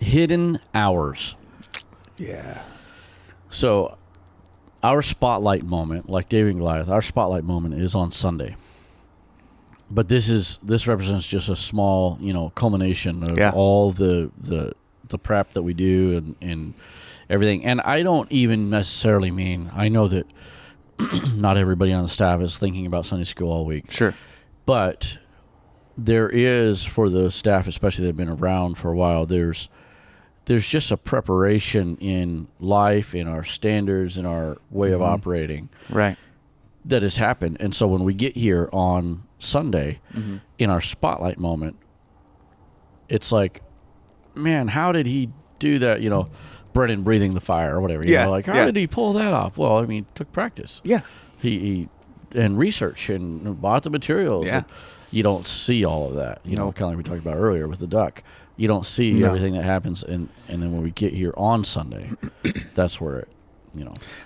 hidden hours. Yeah. So our spotlight moment, like David and Goliath, our spotlight moment is on Sunday. But this represents just a small, culmination of all the prep that we do and everything. And I don't even necessarily mean, I know that not everybody on the staff is thinking about Sunday school all week. Sure. But there is, for the staff, especially that have been around for a while, there's just a preparation in life, in our standards, in our way of operating. Right. That has happened. And so when we get here on Sunday, in our spotlight moment, it's like, man, how did he do that? Brennan breathing the fire or whatever. How did he pull that off? Well, I mean, took practice. Yeah. He and research and bought the materials. Yeah. You don't see all of that. Kind of like we talked about earlier with the duck. You don't see everything that happens, and then when we get here on Sunday, that's where it,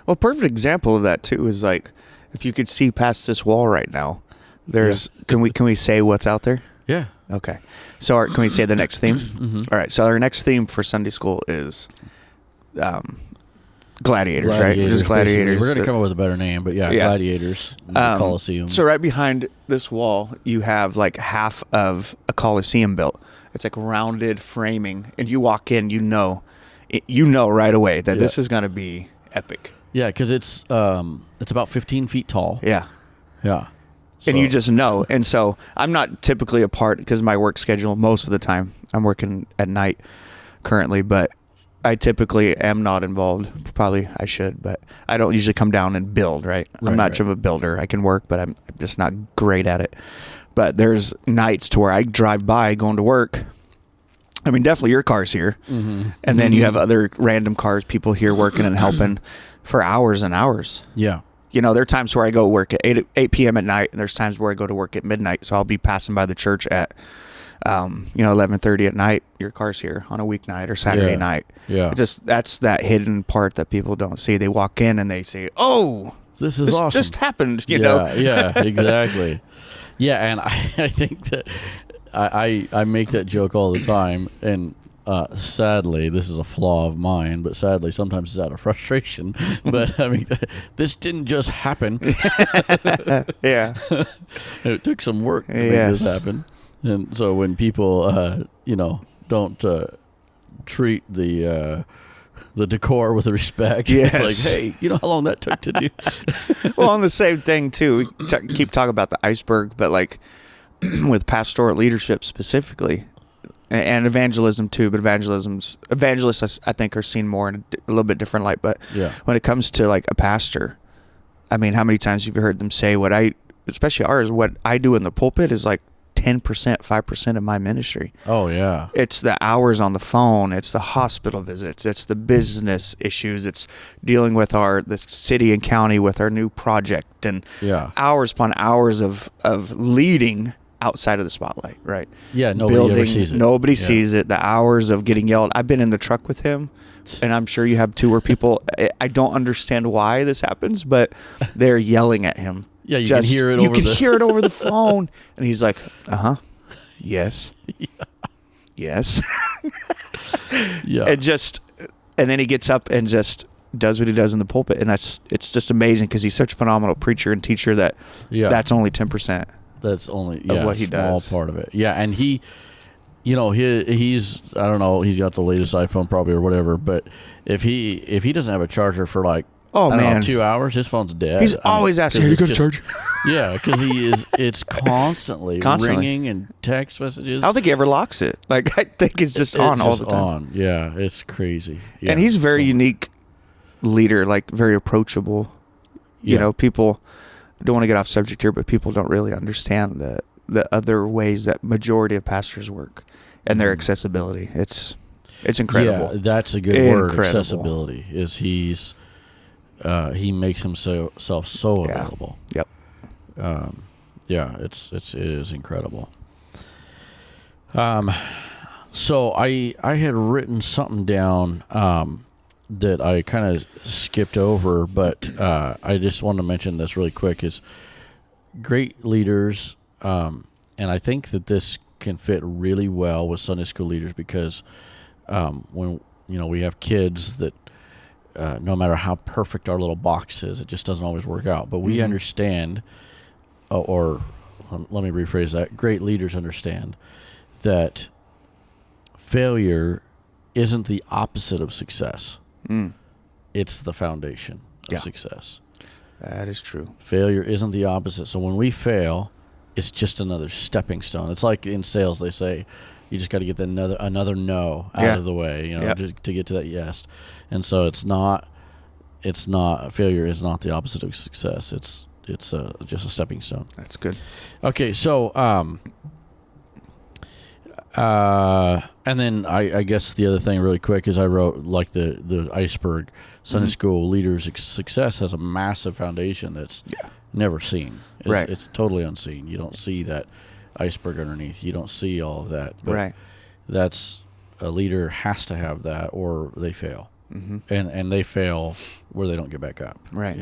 Well, perfect example of that too is like, if you could see past this wall right now, there's. Can we say what's out there? Yeah. Okay. So can we say the next theme? All right. So our next theme for Sunday school is, gladiators, right? Just gladiators. We're going to come up with a better name, but gladiators, the Colosseum. So right behind this wall, you have like half of a Colosseum built. It's like rounded framing, and you walk in, you know right away that this is going to be epic. Yeah, because it's about 15 feet tall. Yeah. Yeah. And you just know. And so I'm not typically a part, because my work schedule, most of the time, I'm working at night currently, but I typically am not involved. Probably I should, but I don't usually come down and build, right? I'm not much of a builder. I can work, but I'm just not great at it. But there's nights to where I drive by going to work. I mean, definitely your car's here. And then you have other random cars, people here working and helping for hours and hours. Yeah. There are times where I go work at 8 p.m. at night, and there's times where I go to work at midnight. So I'll be passing by the church at 11:30 at night. Your car's here on a weeknight or Saturday night. Yeah. That's that hidden part that people don't see. They walk in and they say, "Oh, this is awesome. Just happened." Yeah, exactly. Yeah, and I think that I make that joke all the time, and sadly, this is a flaw of mine, but sadly, sometimes it's out of frustration. But I mean, this didn't just happen. Yeah. It took some work to make this happen. And so when people, don't treat the decor with respect, it's like, hey, you know how long that took to do? Well, on the same thing, too, we keep talking about the iceberg, but like with pastoral leadership specifically, and evangelism too, but evangelists I think are seen more in a little bit different light. But when it comes to like a pastor, I mean, how many times have you heard them say what I do in the pulpit is like 10%, 5% of my ministry. Oh, yeah. It's the hours on the phone. It's the hospital visits. It's the business issues. It's dealing with the city and county with our new project, and hours upon hours of leading outside of the spotlight, right? Yeah, nobody ever sees it. Nobody sees it. The hours of getting yelled. I've been in the truck with him, and I'm sure you have too, where people, I don't understand why this happens, but they're yelling at him. Yeah, you can hear it over the phone. And he's like, yes. Yes. Yeah. And then he gets up and just does what he does in the pulpit. And it's just amazing, because he's such a phenomenal preacher and teacher that that's only 10%. That's only of what he small does. Part of it. Yeah, and he's I don't know, he's got the latest iPhone probably or whatever, but if he doesn't have a charger for like 2 hours, his phone's dead. He's always asking, you got a charger? Yeah, because it's constantly ringing and text messages. I don't think he ever locks it. Like, I think it's just on all the time. On. Yeah, it's crazy. Yeah, and he's a very unique leader, like very approachable. People don't want to get off subject here, but people don't really understand the other ways that majority of pastors work and their accessibility. It's incredible. Yeah, that's a good word. Accessibility is he makes himself so available. Yep. It is incredible. So I had written something down that I kind of skipped over, but I just wanted to mention this really quick. Is great leaders, and I think that this can fit really well with Sunday school leaders, because when we have kids that no matter how perfect our little box is, it just doesn't always work out. But we understand, or let me rephrase that. Great leaders understand that failure isn't the opposite of success. It's the foundation of success. That is true. Failure isn't the opposite. So when we fail, it's just another stepping stone. It's like in sales, they say you just got to get another no out of the way, to get to that yes. And so it's not failure is not the opposite of success. It's just a stepping stone. That's good. Okay, so and then I guess the other thing really quick is I wrote like the iceberg. Sunday school leaders' success has a massive foundation that's never seen. It's totally unseen. You don't see that iceberg underneath. You don't see all of that. But that's a leader has to have that or they fail. And they fail where they don't get back up. Right.